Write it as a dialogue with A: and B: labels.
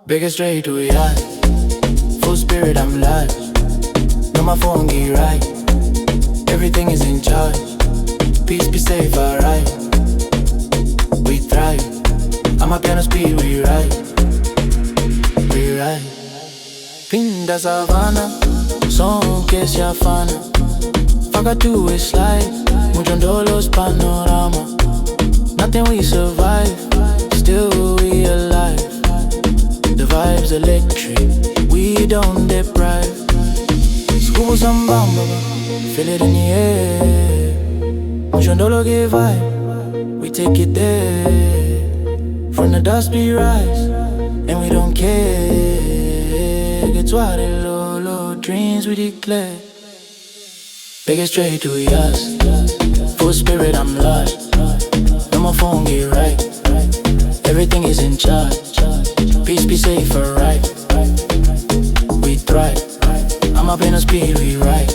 A: Biggest straight to yacht. Full spirit, I'm live. No, my phone get right. Everything is in charge. Peace be safe, alright. We thrive. I'm a piano speed, we ride. We ride. Fin da savana, som que se afana. Faca tu is slide. Mucho dolos panorama. Nothing we survive. Still we alive. The vibe's electric, we don't deprive. School some bamba, feel it in the air. Mucho dolo give vibe, we take it there. From the dust we rise, and we don't care. Get to our low, low dreams we declare. Biggest straight to us, full spirit I'm lost. No, my phone get right, everything is in charge. Peace be safe, alright. We thrive. I'm up in a speed, we ride.